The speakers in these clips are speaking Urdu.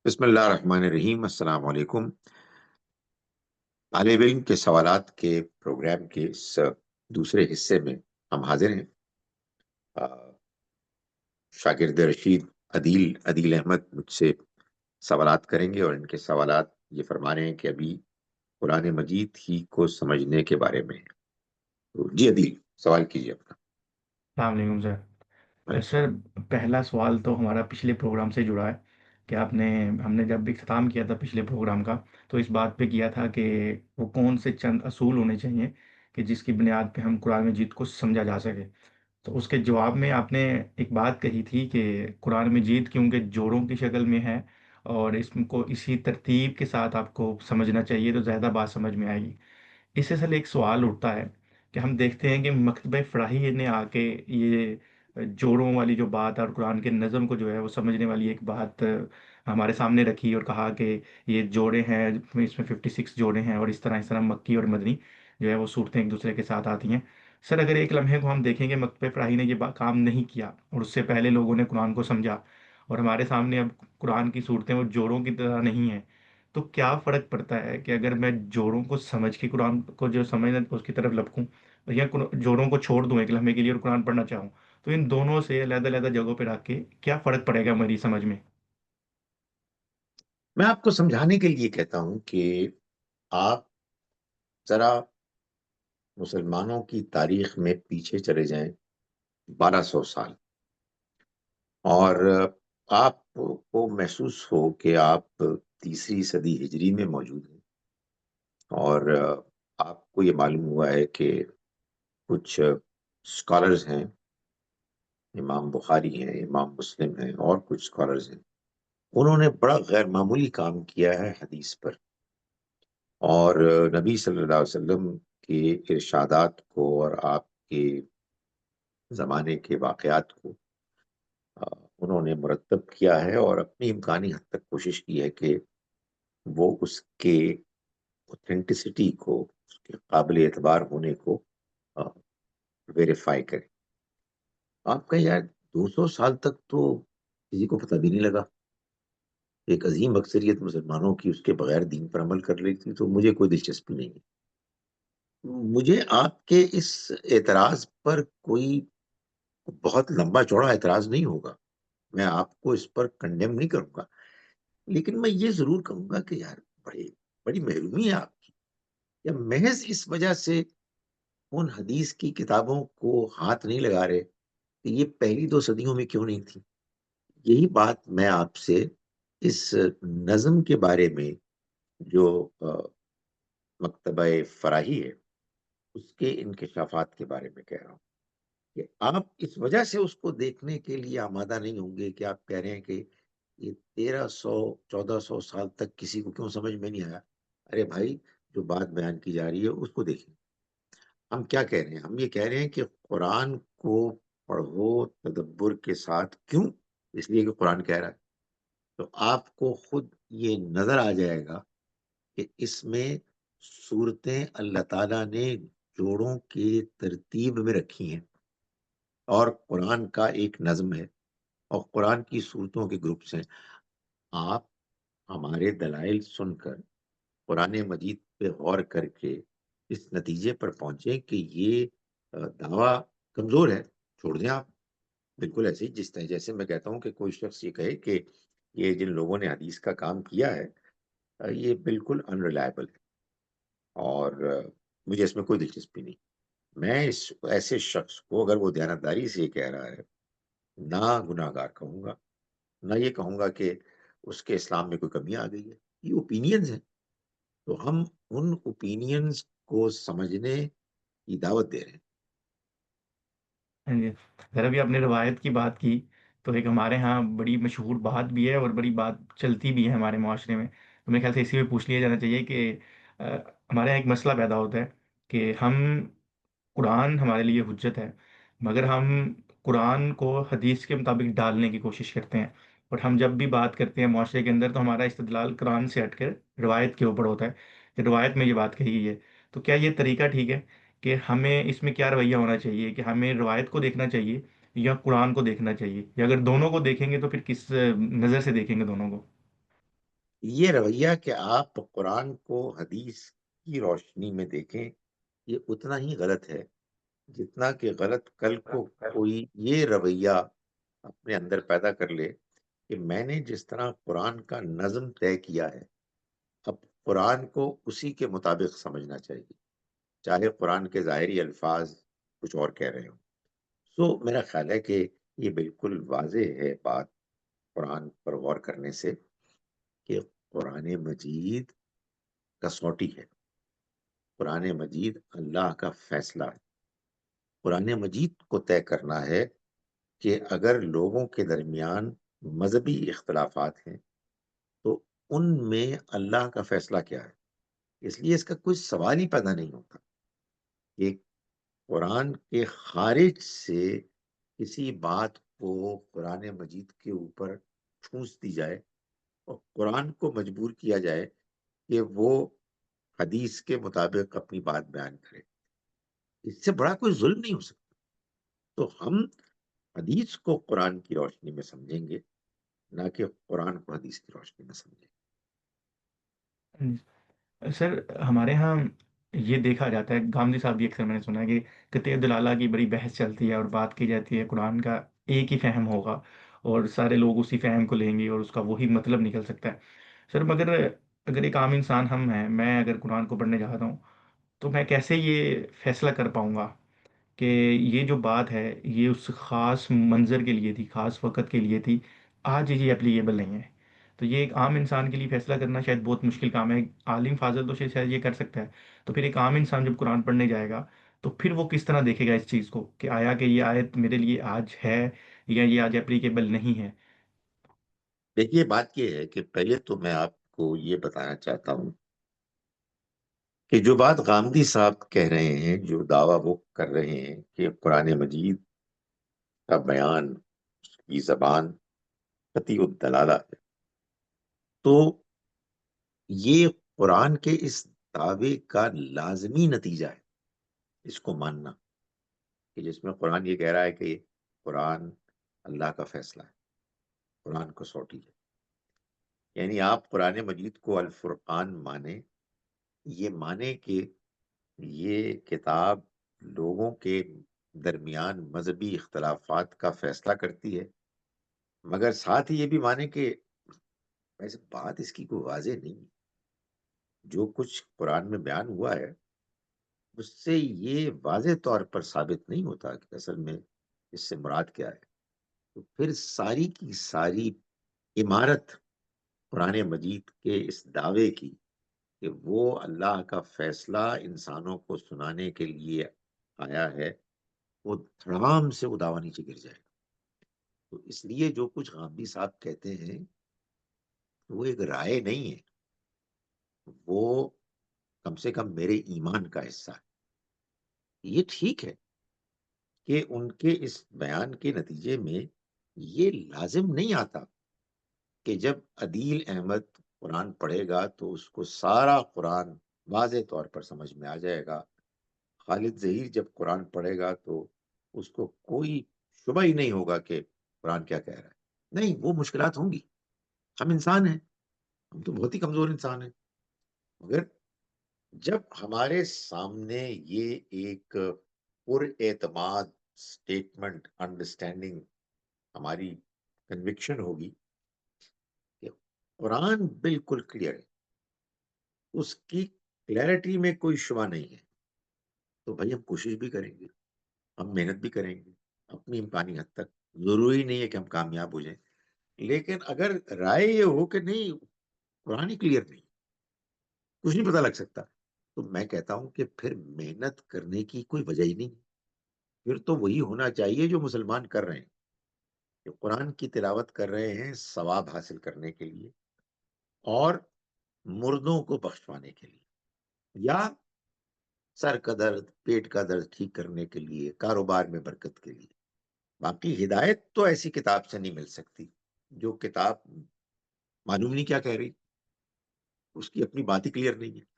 بسم اللہ الرحمن الرحیم۔ السلام علیکم۔ طالب علم کے سوالات کے پروگرام کے اس دوسرے حصے میں ہم حاضر ہیں۔ آ، شاگرد رشید عدیل احمد مجھ سے سوالات کریں گے، اور ان کے سوالات یہ فرما رہے ہیں کہ ابھی قرآن مجید ہی کو سمجھنے کے بارے میں ہے۔ تو جی عدیل، سوال کیجیے اپنا۔ السلام علیکم سر۔ وعلیکم سر، السلام۔ پہلا سوال تو ہمارا پچھلے پروگرام سے جڑا ہے کہ ہم نے جب اختتام کیا تھا پچھلے پروگرام کا، تو اس بات پہ کیا تھا کہ وہ کون سے چند اصول ہونے چاہیے کہ جس کی بنیاد پہ ہم قرآن مجید کو سمجھا جا سکے۔ تو اس کے جواب میں آپ نے ایک بات کہی تھی کہ قرآن مجید کیونکہ جوڑوں کی شکل میں ہے اور اس کو اسی ترتیب کے ساتھ آپ کو سمجھنا چاہیے تو زیادہ بات سمجھ میں آئے گی۔ اس سے ایک سوال اٹھتا ہے کہ ہم دیکھتے ہیں کہ مکتبہ فراہی نے آ کے یہ جوڑوں والی جو بات اور قرآن کے نظم کو جو ہے وہ سمجھنے والی ایک بات ہمارے سامنے رکھی اور کہا کہ یہ جوڑے ہیں، اس میں 56 جوڑے ہیں اور اس طرح مکی اور مدنی جو ہے وہ صورتیں ایک دوسرے کے ساتھ آتی ہیں۔ سر، اگر ایک لمحے کو ہم دیکھیں کہ مکتبہ فراہی نے یہ کام نہیں کیا اور اس سے پہلے لوگوں نے قرآن کو سمجھا اور ہمارے سامنے اب قرآن کی صورتیں وہ جوڑوں کی طرح نہیں ہیں، تو کیا فرق پڑتا ہے کہ اگر میں جوڑوں کو سمجھ کے قرآن کو جو سمجھنا اس کی طرف لپکوں، یا جوڑوں کو چھوڑ دوں ایک لمحے کے لیے اور قرآن پڑھنا چاہوں؟ تو ان دونوں سے علیحدہ علیحدہ جگہوں پہ رکھ کے کیا فرق پڑے گا میری سمجھ میں؟ میں آپ کو سمجھانے کے لیے کہتا ہوں کہ آپ ذرا مسلمانوں کی تاریخ میں پیچھے چلے جائیں 1200 سال، اور آپ کو محسوس ہو کہ آپ تیسری صدی ہجری میں موجود ہیں، اور آپ کو یہ معلوم ہوا ہے کہ کچھ اسکالرز ہیں، امام بخاری ہیں، امام مسلم ہیں، اور کچھ اسکالرز ہیں، انہوں نے بڑا غیر معمولی کام کیا ہے حدیث پر، اور نبی صلی اللہ علیہ وسلم کے ارشادات کو اور آپ کے زمانے کے واقعات کو آ، انہوں نے مرتب کیا ہے، اور اپنی امکانی حد تک کوشش کی ہے کہ وہ اس کے اوتھینٹسٹی کو، اس کے قابل اعتبار ہونے کو ویریفائی کرے۔ آپ کا یار 200 سال تک تو کسی کو پتہ بھی نہیں لگا، ایک عظیم اکثریت مسلمانوں کی اس کے بغیر دین پر عمل کر رہی تھی، تو مجھے کوئی دلچسپی نہیں ہے۔ مجھے آپ کے اس اعتراض پر کوئی بہت لمبا چوڑا اعتراض نہیں ہوگا، میں آپ کو اس پر کنڈیم نہیں کروں گا، لیکن میں یہ ضرور کہوں گا کہ یار بڑی محرومی ہے آپ کی، یا محض اس وجہ سے ان حدیث کی کتابوں کو ہاتھ نہیں لگا رہے کہ یہ پہلی 2 صدیوں میں کیوں نہیں تھی۔ یہی بات میں آپ سے اس نظم کے بارے میں جو مکتبہ فراہی ہے اس کے انکشافات کے بارے میں کہہ رہا ہوں، کہ آپ اس وجہ سے اس کو دیکھنے کے لیے آمادہ نہیں ہوں گے کہ آپ کہہ رہے ہیں کہ یہ 1300 1400 سال تک کسی کو کیوں سمجھ میں نہیں آیا۔ ارے بھائی، جو بات بیان کی جا رہی ہے اس کو دیکھیں۔ ہم کیا کہہ رہے ہیں؟ ہم یہ کہہ رہے ہیں کہ قرآن کو پڑھو تدبر کے ساتھ۔ کیوں؟ اس لیے کہ قرآن کہہ رہا ہے، تو آپ کو خود یہ نظر آ جائے گا کہ اس میں صورتیں اللہ تعالیٰ نے جوڑوں کی ترتیب میں رکھی ہیں، اور قرآن کا ایک نظم ہے، اور قرآن کی صورتوں کے گروپس ہیں۔ آپ ہمارے دلائل سن کر، قرآن مجید پہ غور کر کے اس نتیجے پر پہنچے کہ یہ دعویٰ کمزور ہے، چھوڑ دیں آپ۔ بالکل ایسے ہی جس طرح جیسے میں کہتا ہوں کہ کوئی شخص یہ کہے کہ یہ جن لوگوں نے حدیث کا کام کیا ہے یہ بالکل انریلائبل ہے، اور مجھے اس میں کوئی دلچسپی نہیں۔ میں اس ایسے شخص کو اگر وہ دیانتداری سے یہ کہہ رہا ہے، نہ گناہ گار کہوں گا، نہ یہ کہوں گا کہ اس کے اسلام میں کوئی کمی آ گئی ہے۔ یہ اوپینینز ہیں، تو ہم ان اوپینینز کو سمجھنے کی دعوت دے رہے ہیں۔ ہاں جی، ذرا بھی آپ نے روایت کی بات کی، تو ایک ہمارے ہاں بڑی مشہور بات بھی ہے اور بڑی بات چلتی بھی ہے ہمارے معاشرے میں، تو میرے خیال سے اسی میں پوچھ لیا جانا چاہیے کہ آ، ہمارے یہاں ایک مسئلہ پیدا ہوتا ہے کہ قرآن ہمارے لیے حجت ہے، مگر ہم قرآن کو حدیث کے مطابق ڈالنے کی کوشش کرتے ہیں، اور ہم جب بھی بات کرتے ہیں معاشرے کے اندر تو ہمارا استدلال قرآن سے ہٹ کر روایت کے اوپر ہوتا ہے کہ روایت میں یہ بات کہی گئی ہے۔ تو کیا یہ طریقہ ٹھیک ہے کہ ہمیں اس میں کیا رویہ ہونا چاہیے کہ ہمیں روایت کو دیکھنا چاہیے یا قرآن کو دیکھنا چاہیے، یا اگر دونوں کو دیکھیں گے تو پھر کس نظر سے دیکھیں گے دونوں کو؟ یہ رویہ کہ آپ قرآن کو حدیث کی روشنی میں دیکھیں، یہ اتنا ہی غلط ہے جتنا کہ غلط کل کو کوئی یہ رویہ اپنے اندر پیدا کر لے کہ میں نے جس طرح قرآن کا نظم طے کیا ہے، اب قرآن کو اسی کے مطابق سمجھنا چاہیے، چاہے قرآن کے ظاہری الفاظ کچھ اور کہہ رہے ہوں۔ میرا خیال ہے کہ یہ بالکل واضح ہے بات قرآن پر غور کرنے سے کہ قرآن مجید کسوٹی ہے، قرآن مجید اللہ کا فیصلہ ہے۔ قرآن مجید کو طے کرنا ہے کہ اگر لوگوں کے درمیان مذہبی اختلافات ہیں تو ان میں اللہ کا فیصلہ کیا ہے۔ اس لیے اس کا کوئی سوال ہی پیدا نہیں ہوتا کہ قرآن کے خارج سے کسی بات کو قرآن مجید کے اوپر ٹھونس دی جائے اور قرآن کو مجبور کیا جائے کہ وہ حدیث کے مطابق اپنی بات بیان کرے۔ اس سے بڑا کوئی ظلم نہیں ہو سکتا۔ تو ہم حدیث کو قرآن کی روشنی میں سمجھیں گے، نہ کہ قرآن کو حدیث کی روشنی میں سمجھیں سر ہمارے ہاں یہ دیکھا جاتا ہے، گاندھی صاحب بھی اکثر میں نے سنا ہے کہ قطع دلالہ کی بڑی بحث چلتی ہے اور بات کی جاتی ہے قرآن کا ایک ہی فہم ہوگا اور سارے لوگ اسی فہم کو لیں گے اور اس کا وہی مطلب نکل سکتا ہے۔ سر مگر اگر ایک عام انسان ہم ہیں، میں اگر قرآن کو پڑھنے جاتا ہوں تو میں کیسے یہ فیصلہ کر پاؤں گا کہ یہ جو بات ہے یہ اس خاص منظر کے لیے تھی، خاص وقت کے لیے تھی، آج یہ اپلیکیبل نہیں ہے؟ تو یہ ایک عام انسان کے لیے فیصلہ کرنا شاید بہت مشکل کام ہے۔ عالم فاضل تو شاید یہ کر سکتا ہے، تو پھر ایک عام انسان جب قرآن پڑھنے جائے گا تو پھر وہ کس طرح دیکھے گا اس چیز کو کہ آیا کہ یہ آیت میرے لیے آج ہے یا یہ آج اپلیکیبل نہیں ہے؟ دیکھیے بات یہ ہے کہ پہلے تو میں آپ کو یہ بتانا چاہتا ہوں کہ جو بات غامدی صاحب کہہ رہے ہیں، جو دعویٰ وہ کر رہے ہیں کہ قرآن مجید کا بیان، اس کی زبان قطعی الدلالہ ہے، تو یہ قرآن کے اس دعوے کا لازمی نتیجہ ہے اس کو ماننا، کہ جس میں قرآن یہ کہہ رہا ہے کہ یہ قرآن اللہ کا فیصلہ ہے، قرآن کو سوٹی ہے۔ یعنی آپ قرآن مجید کو الفرقان مانیں، یہ مانیں کہ یہ کتاب لوگوں کے درمیان مذہبی اختلافات کا فیصلہ کرتی ہے، مگر ساتھ ہی یہ بھی مانیں کہ ویسے بات اس کی کوئی واضح نہیں ہے، جو کچھ قرآن میں بیان ہوا ہے اس سے یہ واضح طور پر ثابت نہیں ہوتا کہ اصل میں اس سے مراد کیا ہے۔ تو پھر ساری کی ساری عمارت قرآن مجید کے اس دعوے کی کہ وہ اللہ کا فیصلہ انسانوں کو سنانے کے لیے آیا ہے، وہ دھڑام سے وہ دعویٰ نیچے گر جائے گا۔ تو اس لیے جو کچھ غامدی صاحب کہتے ہیں وہ ایک رائے نہیں ہے، وہ کم سے کم میرے ایمان کا حصہ ہے۔ یہ ٹھیک ہے کہ ان کے اس بیان کے نتیجے میں یہ لازم نہیں آتا کہ جب عدیل احمد قرآن پڑھے گا تو اس کو سارا قرآن واضح طور پر سمجھ میں آ جائے گا، خالد ظہیر جب قرآن پڑھے گا تو اس کو کوئی شبہ ہی نہیں ہوگا کہ قرآن کیا کہہ رہا ہے۔ نہیں، وہ مشکلات ہوں گی، ہم انسان ہیں، ہم تو بہت ہی کمزور انسان ہیں، مگر جب ہمارے سامنے یہ ایک پر اعتماد اسٹیٹمنٹ، انڈرسٹینڈنگ، ہماری کنوکشن ہوگی کہ قرآن بالکل کلیئر ہے، اس کی کلیئرٹی میں کوئی شبہ نہیں ہے، تو بھائی ہم کوشش بھی کریں گے، ہم محنت بھی کریں گے اپنی امکانی حد تک۔ ضروری نہیں ہے کہ ہم کامیاب ہو جائیں، لیکن اگر رائے یہ ہو کہ نہیں قرآن ہی کلیئر نہیں، کچھ نہیں پتہ لگ سکتا، تو میں کہتا ہوں کہ پھر محنت کرنے کی کوئی وجہ ہی نہیں، پھر تو وہی ہونا چاہیے جو مسلمان کر رہے ہیں، کہ قرآن کی تلاوت کر رہے ہیں ثواب حاصل کرنے کے لیے اور مردوں کو بخشوانے کے لیے، یا سر کا درد، پیٹ کا درد ٹھیک کرنے کے لیے، کاروبار میں برکت کے لیے۔ باقی ہدایت تو ایسی کتاب سے نہیں مل سکتی، جو کتاب معلوم نہیں کیا کہہ رہی، اس کی اپنی بات ہی کلیئر نہیں ہے۔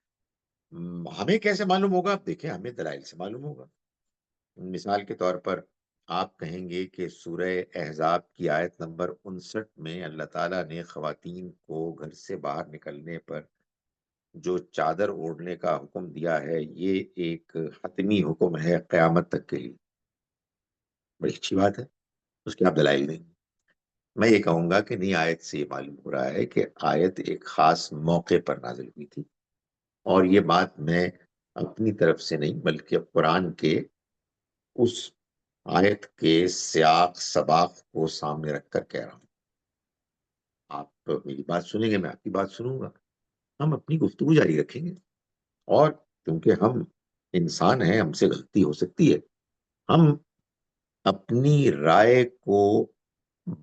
ہمیں کیسے معلوم ہوگا؟ آپ دیکھیں، ہمیں دلائل سے معلوم ہوگا۔ مثال کے طور پر آپ کہیں گے کہ سورہ احزاب کی آیت نمبر 59 میں اللہ تعالیٰ نے خواتین کو گھر سے باہر نکلنے پر جو چادر اوڑھنے کا حکم دیا ہے یہ ایک حتمی حکم ہے قیامت تک کے لیے. بڑی اچھی بات ہے. اس کے آپ دلائل دیں گے. میں یہ کہوں گا کہ نہیں، آیت سے یہ معلوم ہو رہا ہے کہ آیت ایک خاص موقع پر نازل ہوئی تھی، اور یہ بات میں اپنی طرف سے نہیں بلکہ قرآن کے اس آیت کے سیاق سباق کو سامنے رکھ کر کہہ رہا ہوں. آپ میری بات سنیں گے، میں آپ کی بات سنوں گا، ہم اپنی گفتگو جاری رکھیں گے. اور کیونکہ ہم انسان ہیں، ہم سے غلطی ہو سکتی ہے، ہم اپنی رائے کو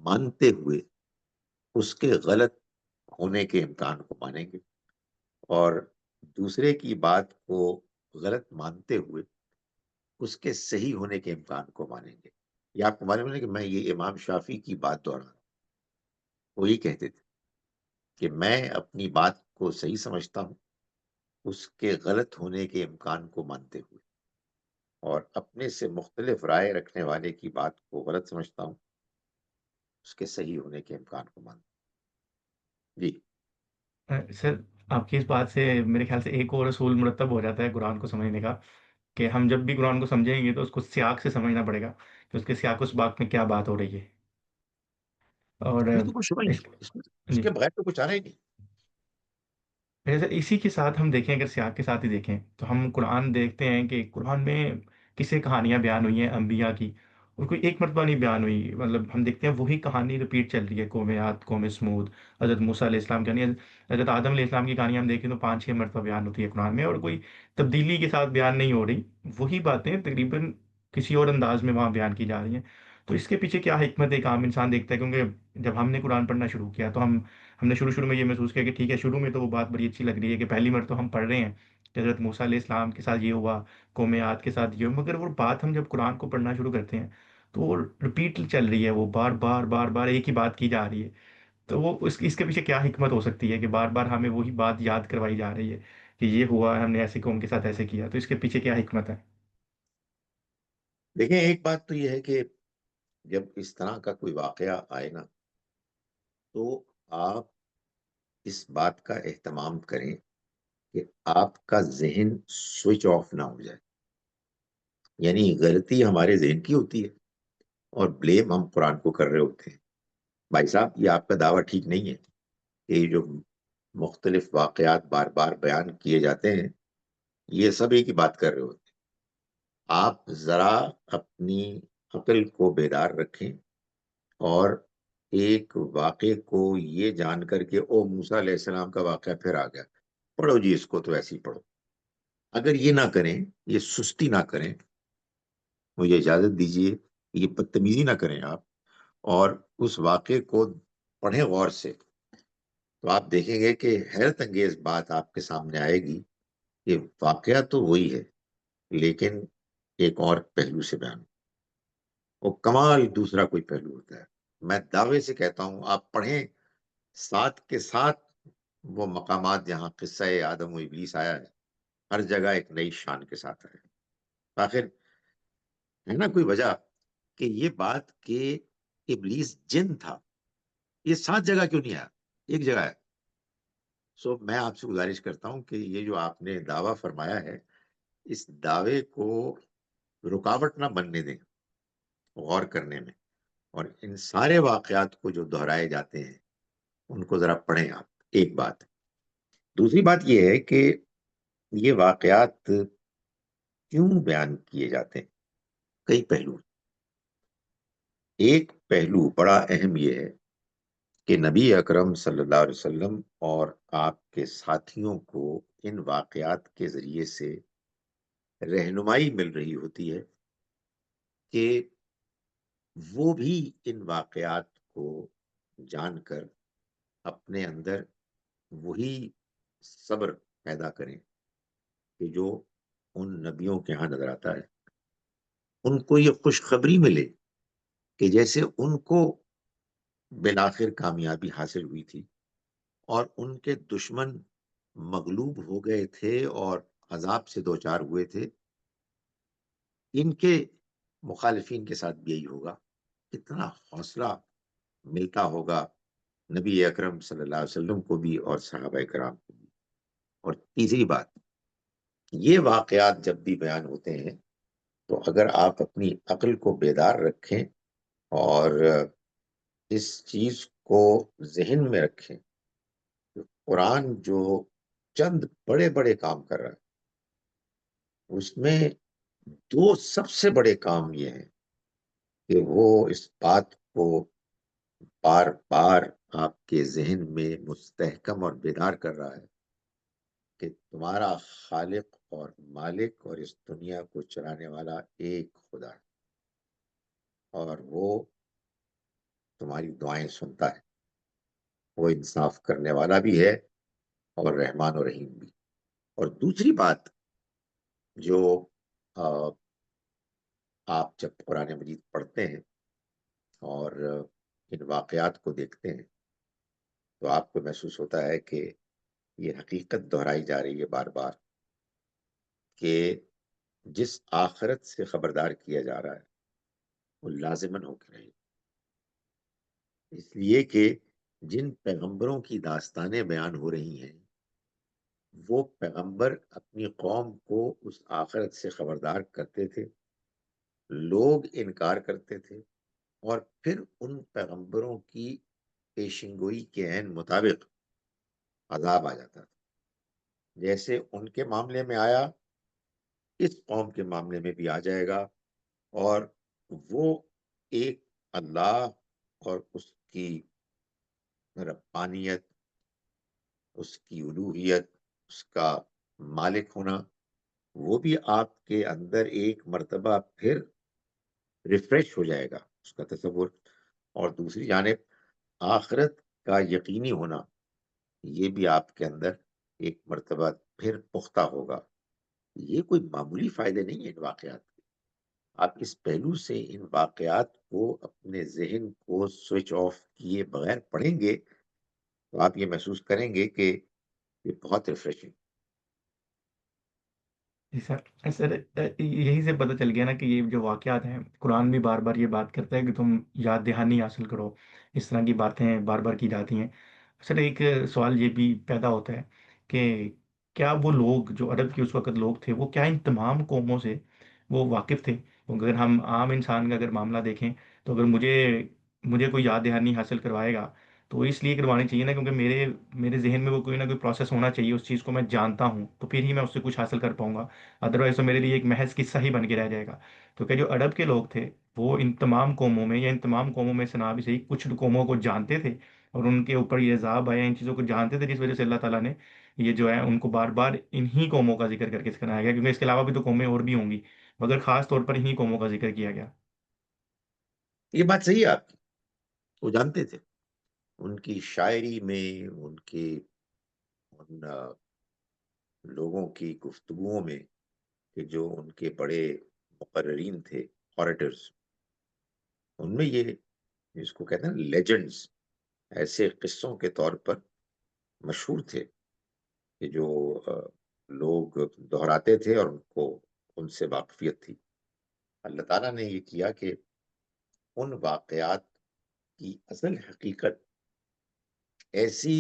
مانتے ہوئے اس کے غلط ہونے کے امکان کو مانیں گے، اور دوسرے کی بات کو غلط مانتے ہوئے اس کے صحیح ہونے کے امکان کو مانیں گے. یہ آپ کو معلوم ہے کہ میں یہ امام شافی کی بات دوہرا رہا ہوں. وہی کہتے تھے کہ میں اپنی بات کو صحیح سمجھتا ہوں اس کے غلط ہونے کے امکان کو مانتے ہوئے، اور اپنے سے مختلف رائے رکھنے والے کی بات کو غلط سمجھتا ہوں اس کے صحیح ہونے کے امکان کو مانتا ہوں. جی. سر، آپ کی اس بات سے میرے خیال سے ایک اور اصول مرتب ہو جاتا ہے قرآن کو سمجھنے کا، کہ ہم جب بھی قرآن کو سمجھیں گے تو اس کو سیاق سے سمجھنا پڑے گا کہ اس کے سیاق و سباق میں کیا بات ہو رہی ہے. اور تبھی تو کچھ سمجھ اس نہیں، اس جی، کے بغیر تو کچھ آنا ہی نہیں. جیسے اسی کے ساتھ ہم دیکھیں، اگر سیاق کے ساتھ ہی دیکھیں تو ہم قرآن دیکھتے ہیں کہ قرآن میں کسے کہانیاں بیان ہوئی ہیں انبیاء کی، اور کوئی ایک مرتبہ نہیں بیان ہوئی. مطلب ہم دیکھتے ہیں وہی کہانی رپیٹ چل رہی ہے، قوم عاد، قوم سمود، حضرت موسیٰ علیہ السلام کی کہانی، حضرت آدم علیہ السلام کی کہانی ہم دیکھیں تو 5-6 مرتبہ بیان ہوتی ہے قرآن میں، اور کوئی تبدیلی کے ساتھ بیان نہیں ہو رہی. وہی باتیں تقریباً کسی اور انداز میں وہاں بیان کی جا رہی ہیں. تو اس کے پیچھے کیا حکمت ایک عام انسان دیکھتا ہے، کیونکہ جب ہم نے قرآن پڑھنا شروع کیا تو ہم نے شروع میں یہ محسوس کیا کہ ٹھیک ہے، شروع میں تو وہ بات بڑی اچھی لگ رہی ہے کہ پہلی مرتبہ ہم پڑھ رہے ہیں کہ حضرت موسیٰ علیہ السلام کے ساتھ یہ ہوا، قوم عاد کے ساتھ یہ ہوا. مگر وہ بات ہم جب قرآن کو پڑھنا شروع کرتے ہیں تو وہ رپیٹ چل رہی ہے، وہ بار بار بار بار ایک ہی بات کی جا رہی ہے. تو وہ اس کے پیچھے کیا حکمت ہو سکتی ہے کہ بار بار ہمیں وہی بات یاد کروائی جا رہی ہے کہ یہ ہوا، ہم نے ایسے قوم کے ساتھ ایسے کیا. تو اس کے پیچھے کیا حکمت ہے؟ دیکھیں، ایک بات تو یہ ہے کہ جب اس طرح کا کوئی واقعہ آئے نا، تو آپ اس بات کا اہتمام کریں کہ آپ کا ذہن سوئچ آف نہ ہو جائے. یعنی غلطی ہمارے ذہن کی ہوتی ہے اور بلیم ہم قرآن کو کر رہے ہوتے ہیں. بھائی صاحب، یہ آپ کا دعویٰ ٹھیک نہیں ہے کہ یہ جو مختلف واقعات بار بار بیان کیے جاتے ہیں یہ سب ایک ہی بات کر رہے ہوتے ہیں. آپ ذرا اپنی عقل کو بیدار رکھیں، اور ایک واقعے کو یہ جان کر کے او موسیٰ علیہ السلام کا واقعہ پھر آ گیا، پڑھو جی اس کو تو ایسے ہی پڑھو. اگر یہ نہ کریں، یہ سستی نہ کریں، مجھے اجازت دیجیے، یہ بدتمیزی نہ کریں آپ، اور اس واقعے کو پڑھیں غور سے، تو آپ دیکھیں گے کہ حیرت انگیز بات آپ کے سامنے آئے گی کہ واقعہ تو وہی ہے لیکن ایک اور پہلو سے بیان، وہ کمال دوسرا کوئی پہلو ہوتا ہے. میں دعوے سے کہتا ہوں آپ پڑھیں، ساتھ کے ساتھ وہ مقامات جہاں قصہ آدم و ابلیس آیا ہے، ہر جگہ ایک نئی شان کے ساتھ آیا ہے. آخر ہے نا کوئی وجہ کہ یہ بات کہ ابلیس جن تھا، یہ 7 جگہ کیوں نہیں آیا، ایک جگہ ہے. میں آپ سے گزارش کرتا ہوں کہ یہ جو آپ نے دعویٰ فرمایا ہے اس دعوے کو رکاوٹ نہ بننے دیں غور کرنے میں، اور ان سارے واقعات کو جو دہرائے جاتے ہیں ان کو ذرا پڑھیں آپ. ایک بات. دوسری بات یہ ہے کہ یہ واقعات کیوں بیان کیے جاتے ہیں؟ کئی پہلو. ایک پہلو بڑا اہم یہ ہے کہ نبی اکرم صلی اللہ علیہ وسلم اور آپ کے ساتھیوں کو ان واقعات کے ذریعے سے رہنمائی مل رہی ہوتی ہے کہ وہ بھی ان واقعات کو جان کر اپنے اندر وہی صبر پیدا کریں کہ جو ان نبیوں کے ہاں نظر آتا ہے. ان کو یہ خوشخبری ملے کہ جیسے ان کو بالآخر کامیابی حاصل ہوئی تھی اور ان کے دشمن مغلوب ہو گئے تھے اور عذاب سے دوچار ہوئے تھے، ان کے مخالفین کے ساتھ بھی یہی ہوگا. کتنا حوصلہ ملتا ہوگا نبی اکرم صلی اللہ علیہ وسلم کو بھی اور صحابہ کرام کو بھی. اور تیسری بات، یہ واقعات جب بھی بیان ہوتے ہیں تو اگر آپ اپنی عقل کو بیدار رکھیں اور اس چیز کو ذہن میں رکھیں، قرآن جو چند بڑے بڑے کام کر رہا ہے، اس میں دو سب سے بڑے کام یہ ہیں کہ وہ اس بات کو بار بار آپ کے ذہن میں مستحکم اور بیدار کر رہا ہے کہ تمہارا خالق اور مالک اور اس دنیا کو چلانے والا ایک خدا ہے، اور وہ تمہاری دعائیں سنتا ہے. وہ انصاف کرنے والا بھی ہے اور رحمان و رحیم بھی. اور دوسری بات جو آ، آپ جب قرآن مجید پڑھتے ہیں اور ان واقعات کو دیکھتے ہیں تو آپ کو محسوس ہوتا ہے کہ یہ حقیقت دہرائی جا رہی ہے بار بار کہ جس آخرت سے خبردار کیا جا رہا ہے وہ لازماً ہو کے رہے. اس لیے کہ جن پیغمبروں کی داستانیں بیان ہو رہی ہیں وہ پیغمبر اپنی قوم کو اس آخرت سے خبردار کرتے تھے، لوگ انکار کرتے تھے، اور پھر ان پیغمبروں کی پیشنگوئی کے عین مطابق عذاب آ جاتا تھا. جیسے ان کے معاملے میں آیا، اس قوم کے معاملے میں بھی آ جائے گا. اور وہ ایک اللہ اور اس کی ربانیت، اس کی الوہیت، اس کا مالک ہونا، وہ بھی آپ کے اندر ایک مرتبہ پھر ریفریش ہو جائے گا اس کا تصور. اور دوسری جانب آخرت کا یقینی ہونا، یہ بھی آپ کے اندر ایک مرتبہ پھر پختہ ہوگا. یہ کوئی معمولی فائدے نہیں ہیں ان واقعات کے. آپ اس پہلو سے ان واقعات کو اپنے ذہن کو سوئچ آف کیے بغیر پڑھیں گے تو آپ یہ محسوس کریں گے کہ یہ بہت ریفریشنگ. جی سر، سر یہی سے پتہ چل گیا نا کہ یہ جو واقعات ہیں، قرآن بھی بار بار یہ بات کرتا ہے کہ تم یاد دہانی حاصل کرو، اس طرح کی باتیں بار بار کی جاتی ہیں. سر ایک سوال یہ بھی پیدا ہوتا ہے کہ کیا وہ لوگ جو عرب کے اس وقت لوگ تھے، وہ کیا ان تمام قوموں سے وہ واقف تھے؟ اگر ہم عام انسان کا اگر معاملہ دیکھیں تو اگر مجھے کوئی یاد دہانی حاصل کروائے گا تو وہ اس لیے کروانی چاہیے نا، کیونکہ میرے ذہن میں وہ کوئی نہ کوئی پروسیس ہونا چاہیے، اس چیز کو میں جانتا ہوں تو پھر ہی میں اس سے کچھ حاصل کر پاؤں گا. ادروائز تو میرے لیے ایک محض قصہ ہی بن کے رہ جائے گا. تو کہ جو عرب کے لوگ تھے وہ ان تمام قوموں میں یا ان تمام قوموں میں سے نہ بھی صحیح کچھ قوموں کو جانتے تھے، اور ان کے اوپر یہ عذاب آیا ان چیزوں کو جانتے تھے، جس وجہ سے اللہ تعالیٰ نے یہ جو ہے ان کو بار بار انہی قوموں کا ذکر کر کے سکھایا گیا، کیونکہ اس کے علاوہ بھی تو قومیں اور بھی ہوں گی، مگر خاص طور پر انہی قوموں کا ذکر کیا گیا. یہ بات صحیح ہے آپ کی. وہ جانتے تھے ان کی شاعری میں، ان کے ان لوگوں کی گفتگوؤں میں کہ جو ان کے بڑے مقررین تھے، آریٹرز، ان میں یہ جس کو کہتے ہیں لیجنڈز، ایسے قصوں کے طور پر مشہور تھے کہ جو لوگ دہراتے تھے اور ان کو ان سے واقفیت تھی. اللہ تعالیٰ نے یہ کیا کہ ان واقعات کی اصل حقیقت ایسی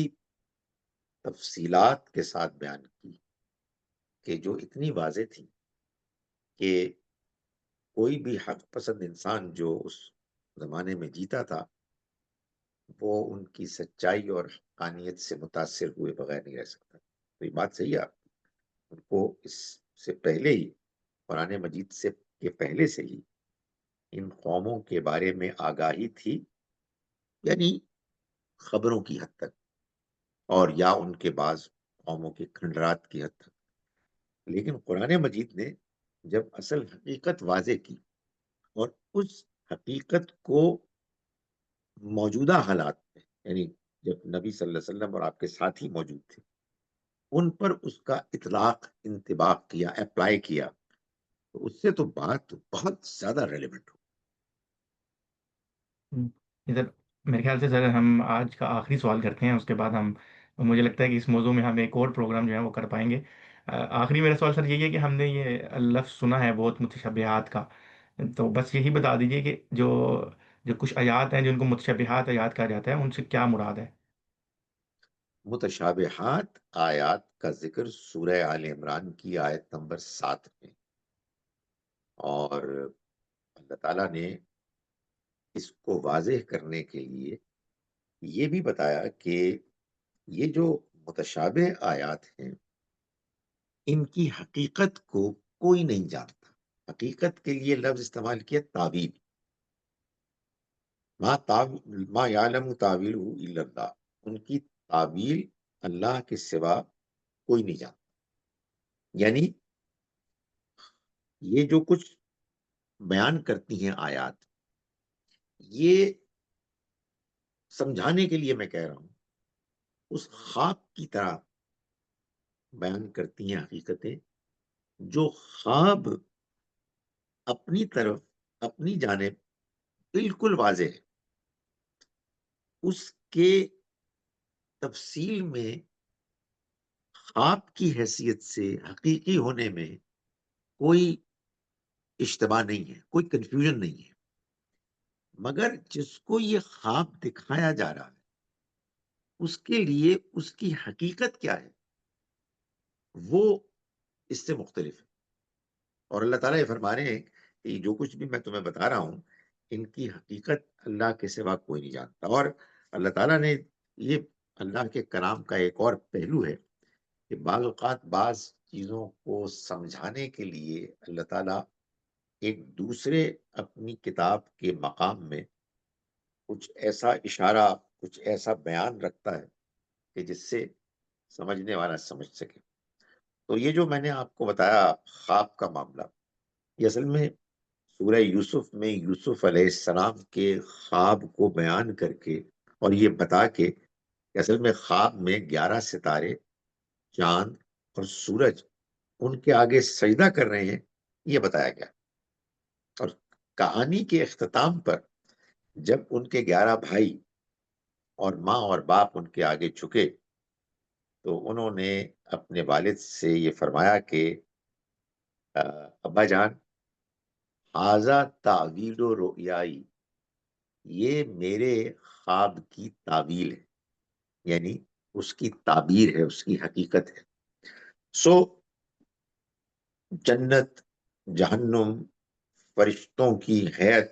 تفصیلات کے ساتھ بیان کی کہ جو اتنی واضح تھی کہ کوئی بھی حق پسند انسان جو اس زمانے میں جیتا تھا وہ ان کی سچائی اور حقانیت سے متاثر ہوئے بغیر نہیں رہ سکتا. تو یہ بات صحیح ہے آپ کی. ان کو اس سے پہلے ہی، قرآن مجید سے کے پہلے سے ہی ان قوموں کے بارے میں آگاہی تھی، یعنی خبروں کی حد تک، اور یا ان کے بعض قوموں کے کھنڈرات کی حد تک. لیکن قرآن مجید نے جب اصل حقیقت واضح کی اور اس حقیقت کو موجودہ حالات میں، یعنی جب نبی صلی اللہ علیہ وسلم اور آپ کے ساتھی موجود تھے، ان پر اس کا اطلاق انطباق کیا، اپلائی کیا، تو اس سے تو بات بہت زیادہ ریلیونٹ ہو. ہم، ادھر میرے خیال سے سر ہم آج کا آخری سوال کرتے ہیں، اس کے بعد مجھے لگتا ہے کہ اس موضوع میں ہم ایک اور پروگرام جو ہے وہ کر پائیں گے. آخری میرا سوال سر یہی ہے کہ ہم نے یہ لفظ سنا ہے بہت متشابہات کا، تو بس یہی بتا دیجیے کہ جو جو کچھ آیات ہیں جن کو متشابہات آیات کہا جاتا ہے، ان سے کیا مراد ہے؟ متشابہات آیات کا ذکر سورہ آل عمران کی آیت نمبر 7 میں، اور اللہ تعالیٰ نے اس کو واضح کرنے کے لیے یہ بھی بتایا کہ یہ جو متشابہ آیات ہیں ان کی حقیقت کو کوئی نہیں جانتا۔ حقیقت کے لیے لفظ استعمال کیا تعویل، ما یعلم تعویلہ الا اللہ، ان کی تعویل اللہ کے سوا کوئی نہیں جانتا۔ یعنی یہ جو کچھ بیان کرتی ہیں آیات، یہ سمجھانے کے لیے میں کہہ رہا ہوں، اس خواب کی طرح بیان کرتی ہیں حقیقتیں، جو خواب اپنی طرف اپنی جانب بالکل واضح ہے، اس کے تفصیل میں خواب کی حیثیت سے حقیقی ہونے میں کوئی اشتباہ نہیں ہے، کوئی کنفیوژن نہیں ہے، مگر جس کو یہ خواب دکھایا جا رہا ہے اس کے لیے اس کی حقیقت کیا ہے وہ اس سے مختلف ہے۔ اور اللہ تعالیٰ یہ فرما رہے ہیں کہ جو کچھ بھی میں تمہیں بتا رہا ہوں ان کی حقیقت اللہ کے سوا کوئی نہیں جانتا۔ اور اللہ تعالیٰ نے یہ اللہ کے کلام کا ایک اور پہلو ہے کہ بعض اوقات بعض چیزوں کو سمجھانے کے لیے اللہ تعالیٰ ایک دوسرے اپنی کتاب کے مقام میں کچھ ایسا اشارہ، کچھ ایسا بیان رکھتا ہے کہ جس سے سمجھنے والا سمجھ سکے۔ تو یہ جو میں نے آپ کو بتایا خواب کا معاملہ، یہ اصل میں سورہ یوسف میں یوسف علیہ السلام کے خواب کو بیان کر کے اور یہ بتا کے کہ اصل میں خواب میں 11 ستارے، چاند اور سورج ان کے آگے سجدہ کر رہے ہیں، یہ بتایا گیا۔ اور کہانی کے اختتام پر جب ان کے 11 بھائی اور ماں اور باپ ان کے آگے جھکے تو انہوں نے اپنے والد سے یہ فرمایا کہ ابا جان، ھذا تعویل رؤیائی، یہ میرے خواب کی تعویل ہے، یعنی اس کی تعبیر ہے، اس کی حقیقت ہے۔ سو جنت، جہنم، فرشتوں کی حیت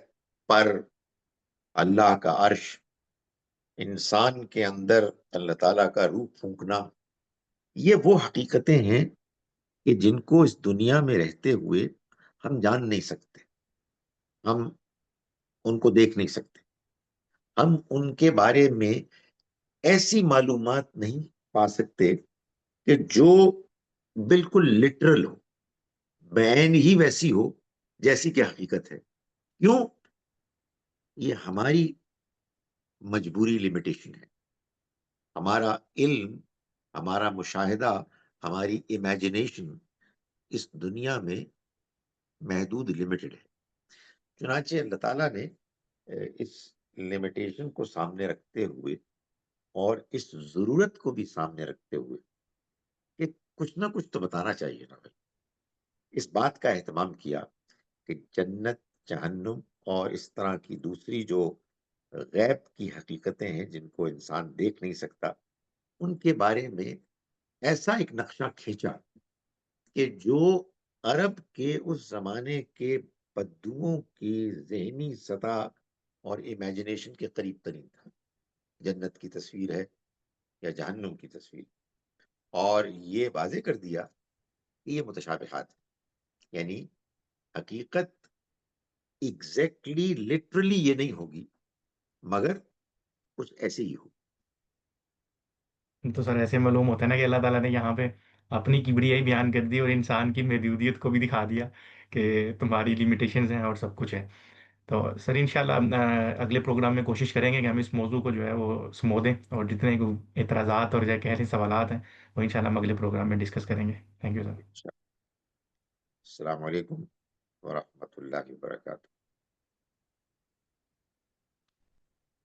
پر، اللہ کا عرش، انسان کے اندر اللہ تعالیٰ کا روح پھونکنا، یہ وہ حقیقتیں ہیں کہ جن کو اس دنیا میں رہتے ہوئے ہم جان نہیں سکتے، ہم ان کو دیکھ نہیں سکتے، ہم ان کے بارے میں ایسی معلومات نہیں پا سکتے کہ جو بالکل لٹرل ہو، بعین ہی ویسی ہو جیسی کہ حقیقت ہے۔ کیوں؟ یہ ہماری مجبوری لمیٹیشن ہے، ہمارا علم، ہمارا مشاہدہ، ہماری امیجنیشن اس دنیا میں محدود لمیٹڈ ہے۔ چنانچہ اللہ تعالیٰ نے اس لمیٹیشن کو سامنے رکھتے ہوئے اور اس ضرورت کو بھی سامنے رکھتے ہوئے کہ کچھ نہ کچھ تو بتانا چاہیے نا بھائی، اس بات کا اہتمام کیا کہ جنت، جہنم اور اس طرح کی دوسری جو غیب کی حقیقتیں ہیں جن کو انسان دیکھ نہیں سکتا، ان کے بارے میں ایسا ایک نقشہ کھینچا کہ جو عرب کے اس زمانے کے بدوؤں کی ذہنی سطح اور امیجنیشن کے قریب ترین تھا۔ جنت کی تصویر ہے یا جہنم کی تصویر، اور یہ واضح کر دیا کہ یہ متشابہات ہیں، یعنی حقیقت ایگزیکٹلی لٹرلی یہ نہیں ہوگی مگر کچھ ایسے ہی ہو۔ تو سر ایسے معلوم ہوتا ہے نا کہ اللہ تعالیٰ نے یہاں پہ اپنی کبریائی بیان کر دی اور انسان کی محدودیت کو بھی دکھا دیا کہ تمہاری لیمیٹیشنز ہیں اور سب کچھ ہے۔ تو سر انشاءاللہ اگلے پروگرام میں کوشش کریں گے کہ ہم اس موضوع کو جو ہے وہ سمو دیں، اور جتنے کو اعتراضات اور جو کہہ لیں سوالات ہیں وہ انشاءاللہ ہم اگلے پروگرام میں ڈسکس کریں گے۔ Thank you sir. السلام علیکم ورحمۃ اللہ وبرکاتہ۔